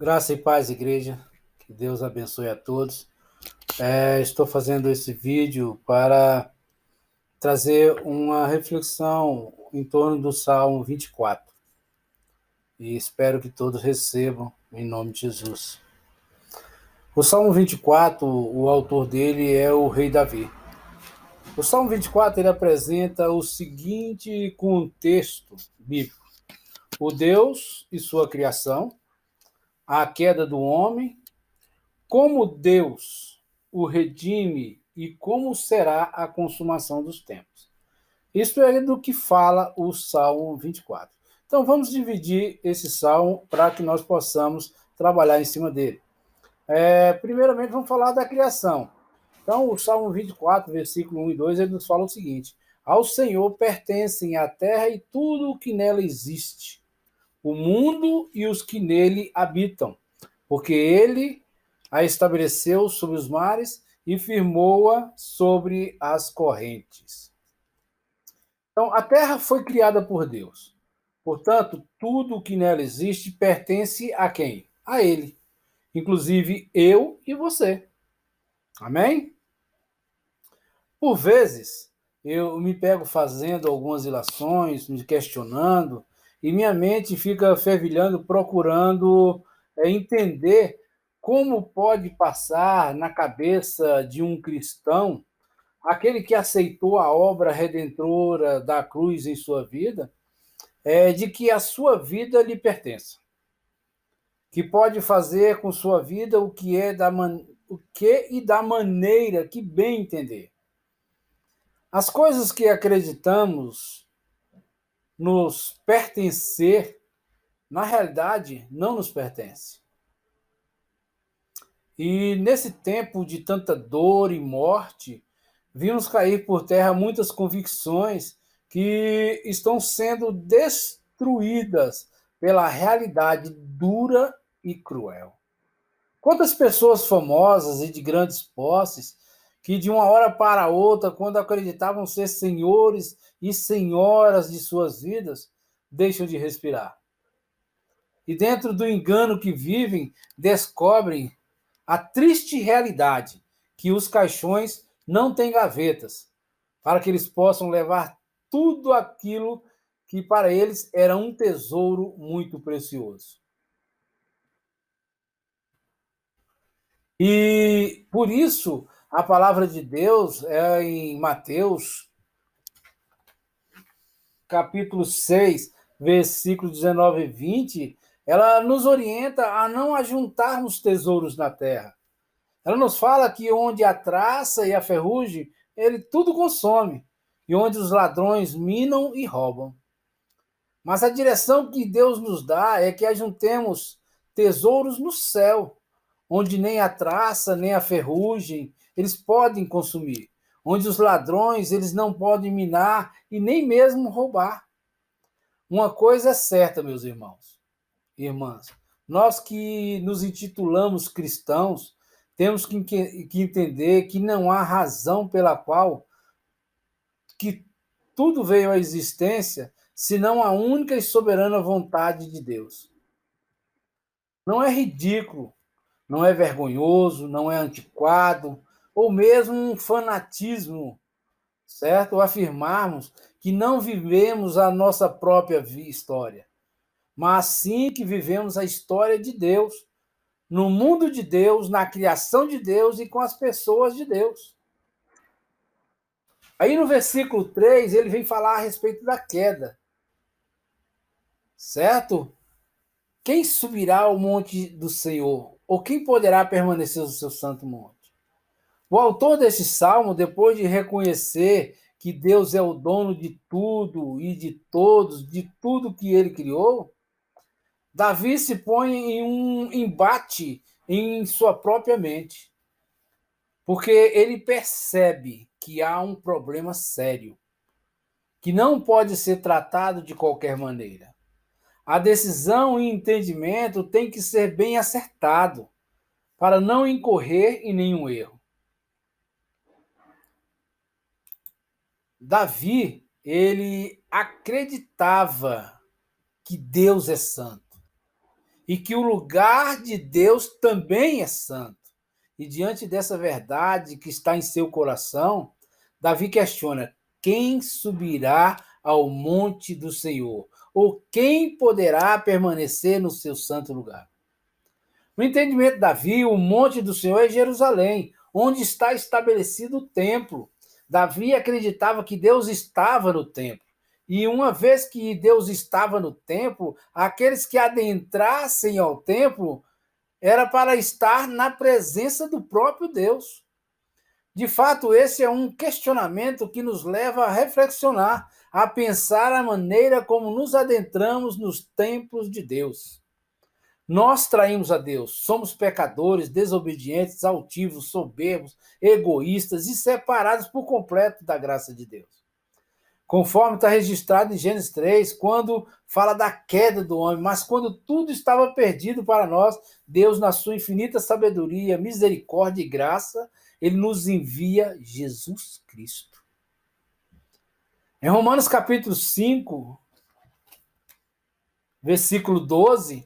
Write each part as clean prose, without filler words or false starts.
Graça e paz, igreja. Que Deus abençoe a todos. Estou fazendo esse vídeo para trazer uma reflexão em torno do Salmo 24. E espero que todos recebam em nome de Jesus. O Salmo 24, o autor dele é o rei Davi. O Salmo 24 ele apresenta o seguinte contexto bíblico: o Deus e sua criação, a queda do homem, como Deus o redime e como será a consumação dos tempos. Isso é do que fala o Salmo 24. Então vamos dividir esse salmo para que nós possamos trabalhar em cima dele. Primeiramente vamos falar da criação. Então o Salmo 24, versículo 1 e 2, ele nos fala o seguinte: ao Senhor pertencem a terra e tudo o que nela existe, o mundo e os que nele habitam, porque ele a estabeleceu sobre os mares e firmou-a sobre as correntes. Então, a terra foi criada por Deus. Portanto, tudo o que nela existe pertence a quem? A Ele. Inclusive eu e você. Amém? Por vezes, eu me pego fazendo algumas ilações, me questionando, e minha mente fica fervilhando, procurando entender como pode passar na cabeça de um cristão, aquele que aceitou a obra redentora da cruz em sua vida, de que a sua vida lhe pertença, que pode fazer com sua vida o que e da maneira que bem entender. As coisas que acreditamos nos pertencer, na realidade, não nos pertencem. E nesse tempo de tanta dor e morte, vimos cair por terra muitas convicções que estão sendo destruídas pela realidade dura e cruel. Quantas pessoas famosas e de grandes posses que de uma hora para outra, quando acreditavam ser senhores e senhoras de suas vidas, deixam de respirar. E dentro do engano que vivem, descobrem a triste realidade que os caixões não têm gavetas, para que eles possam levar tudo aquilo que para eles era um tesouro muito precioso. E por isso a palavra de Deus é em Mateus, capítulo 6, versículos 19 e 20, ela nos orienta a não ajuntarmos tesouros na terra. Ela nos fala que onde a traça e a ferrugem, ele tudo consome, e onde os ladrões minam e roubam. Mas a direção que Deus nos dá é que ajuntemos tesouros no céu, onde nem a traça, nem a ferrugem, eles podem consumir, onde os ladrões, eles não podem minar e nem mesmo roubar. Uma coisa é certa, meus irmãos e irmãs, nós que nos intitulamos cristãos, temos que entender que não há razão pela qual que tudo veio à existência, senão a única e soberana vontade de Deus. Não é ridículo, não é vergonhoso, não é antiquado, ou mesmo um fanatismo, certo? Ou afirmarmos que não vivemos a nossa própria história, mas sim que vivemos a história de Deus, no mundo de Deus, na criação de Deus e com as pessoas de Deus. Aí no versículo 3, ele vem falar a respeito da queda, certo? Quem subirá ao monte do Senhor? Ou quem poderá permanecer no seu santo monte? O autor desse salmo, depois de reconhecer que Deus é o dono de tudo e de todos, de tudo que ele criou, Davi se põe em um embate em sua própria mente, porque ele percebe que há um problema sério, que não pode ser tratado de qualquer maneira. A decisão e entendimento tem que ser bem acertado, para não incorrer em nenhum erro. Davi, ele acreditava que Deus é santo e que o lugar de Deus também é santo. E diante dessa verdade que está em seu coração, Davi questiona: quem subirá ao monte do Senhor? Ou quem poderá permanecer no seu santo lugar? No entendimento de Davi, o monte do Senhor é Jerusalém, onde está estabelecido o templo. Davi acreditava que Deus estava no templo. E uma vez que Deus estava no templo, aqueles que adentrassem ao templo era para estar na presença do próprio Deus. De fato, esse é um questionamento que nos leva a reflexionar, a pensar a maneira como nos adentramos nos templos de Deus. Nós traímos a Deus, somos pecadores, desobedientes, altivos, soberbos, egoístas e separados por completo da graça de Deus. Conforme está registrado em Gênesis 3, quando fala da queda do homem, mas quando tudo estava perdido para nós, Deus, na sua infinita sabedoria, misericórdia e graça, ele nos envia Jesus Cristo. Em Romanos capítulo 5, versículo 12,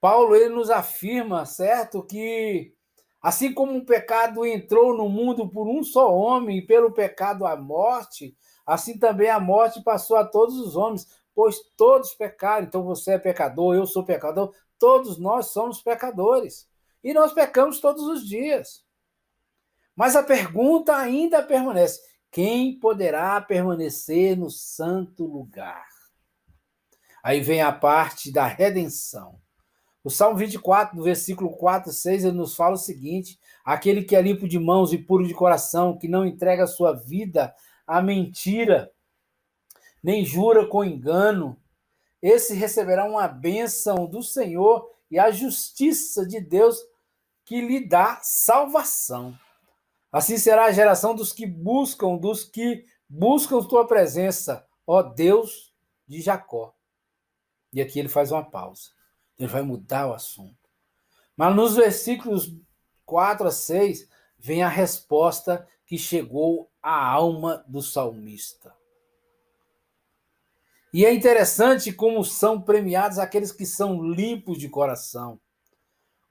Paulo ele nos afirma, certo, que assim como o pecado entrou no mundo por um só homem, e pelo pecado a morte, assim também a morte passou a todos os homens, pois todos pecaram. Então você é pecador, eu sou pecador, todos nós somos pecadores. E nós pecamos todos os dias. Mas a pergunta ainda permanece: quem poderá permanecer no santo lugar? Aí vem a parte da redenção. O Salmo 24, no versículo 4 e 6, ele nos fala o seguinte: aquele que é limpo de mãos e puro de coração, que não entrega a sua vida à mentira, nem jura com engano, esse receberá uma bênção do Senhor e a justiça de Deus que lhe dá salvação. Assim será a geração dos que buscam tua presença, ó Deus de Jacó. E aqui ele faz uma pausa. Ele vai mudar o assunto. Mas nos versículos 4 a 6, vem a resposta que chegou à alma do salmista. E é interessante como são premiados aqueles que são limpos de coração,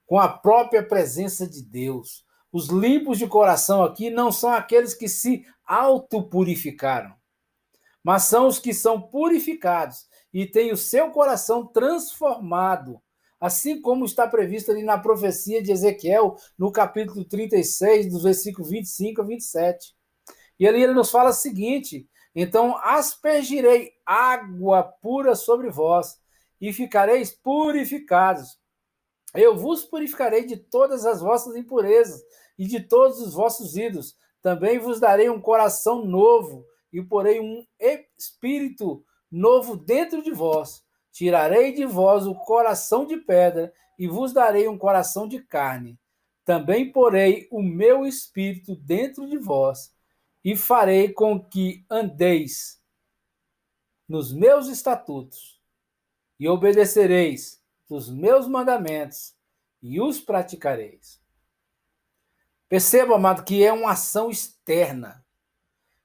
com a própria presença de Deus. Os limpos de coração aqui não são aqueles que se autopurificaram, mas são os que são purificados e têm o seu coração transformado, assim como está previsto ali na profecia de Ezequiel, no capítulo 36, dos versículos 25 a 27. E ali ele nos fala o seguinte: então aspergirei água pura sobre vós, e ficareis purificados. Eu vos purificarei de todas as vossas impurezas e de todos os vossos ídolos. Também vos darei um coração novo e porei um espírito novo dentro de vós. Tirarei de vós o coração de pedra e vos darei um coração de carne. Também porei o meu espírito dentro de vós e farei com que andeis nos meus estatutos e obedecereis os meus mandamentos e os praticareis. Perceba, amado, que é uma ação externa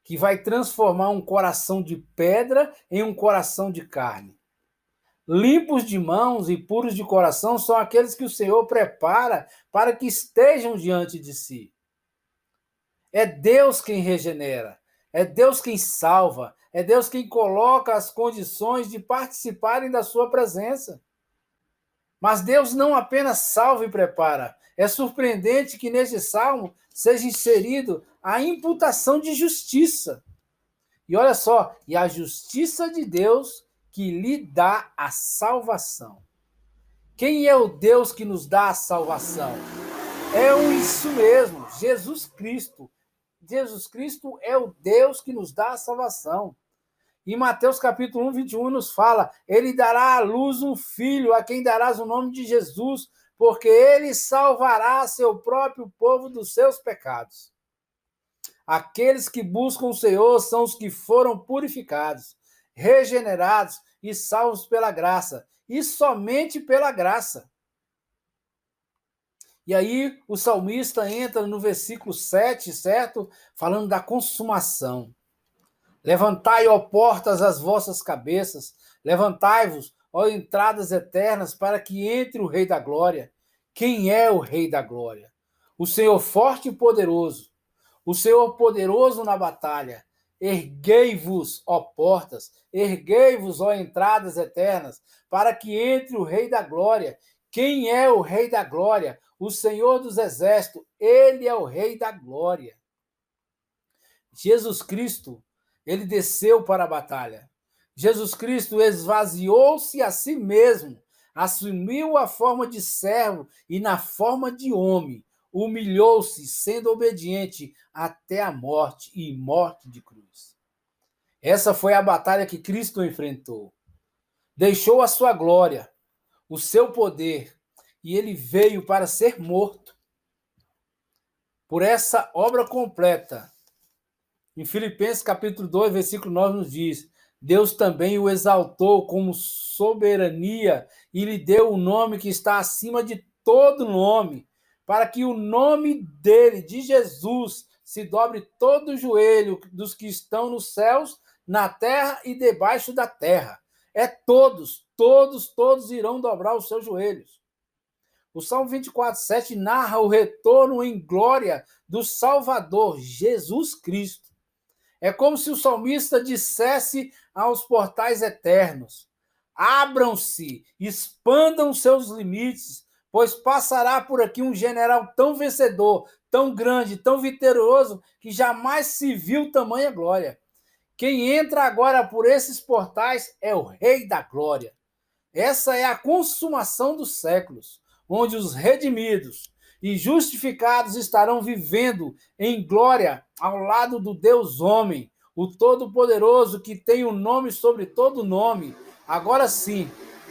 que vai transformar um coração de pedra em um coração de carne. Limpos de mãos e puros de coração são aqueles que o Senhor prepara para que estejam diante de si. É Deus quem regenera, é Deus quem salva, é Deus quem coloca as condições de participarem da sua presença. Mas Deus não apenas salva e prepara. É surpreendente que neste salmo seja inserido a imputação de justiça. E olha só, e a justiça de Deus que lhe dá a salvação. Quem é o Deus que nos dá a salvação? É isso mesmo, Jesus Cristo. Jesus Cristo é o Deus que nos dá a salvação. Em Mateus capítulo 1, 21, nos fala: ele dará à luz um filho, a quem darás o nome de Jesus, porque ele salvará seu próprio povo dos seus pecados. Aqueles que buscam o Senhor são os que foram purificados, regenerados e salvos pela graça, e somente pela graça. E aí o salmista entra no versículo 7, certo? Falando da consumação. Levantai, ó portas, as vossas cabeças, levantai-vos, ó entradas eternas, para que entre o Rei da Glória. Quem é o Rei da Glória? O Senhor forte e poderoso, o Senhor poderoso na batalha. Erguei-vos, ó portas, erguei-vos, ó entradas eternas, para que entre o Rei da Glória. Quem é o Rei da Glória? O Senhor dos Exércitos, ele é o Rei da Glória. Jesus Cristo, ele desceu para a batalha. Jesus Cristo esvaziou-se a si mesmo, assumiu a forma de servo e na forma de homem, humilhou-se, sendo obediente até a morte e morte de cruz. Essa foi a batalha que Cristo enfrentou. Deixou a sua glória, o seu poder, e ele veio para ser morto. Por essa obra completa, em Filipenses capítulo 2, versículo 9 nos diz: Deus também o exaltou como soberania e lhe deu o nome que está acima de todo nome, para que o nome dele, de Jesus, se dobre todo o joelho dos que estão nos céus, na terra e debaixo da terra. É todos, todos, todos irão dobrar os seus joelhos. O Salmo 24:7 narra o retorno em glória do Salvador, Jesus Cristo. É como se o salmista dissesse aos portais eternos: abram-se, expandam seus limites, pois passará por aqui um general tão vencedor, tão grande, tão vitorioso, que jamais se viu tamanha glória. Quem entra agora por esses portais é o Rei da Glória. Essa é a consumação dos séculos, onde os redimidos e justificados estarão vivendo em glória ao lado do Deus homem, o Todo-Poderoso, que tem o nome sobre todo nome. Agora sim,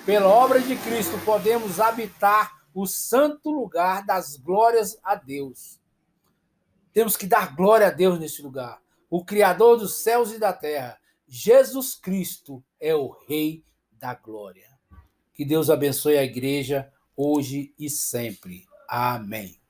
pela obra de Cristo, podemos habitar o santo lugar das glórias a Deus. Temos que dar glória a Deus nesse lugar. O Criador dos céus e da terra, Jesus Cristo, é o Rei da Glória. Que Deus abençoe a igreja hoje e sempre. Amém.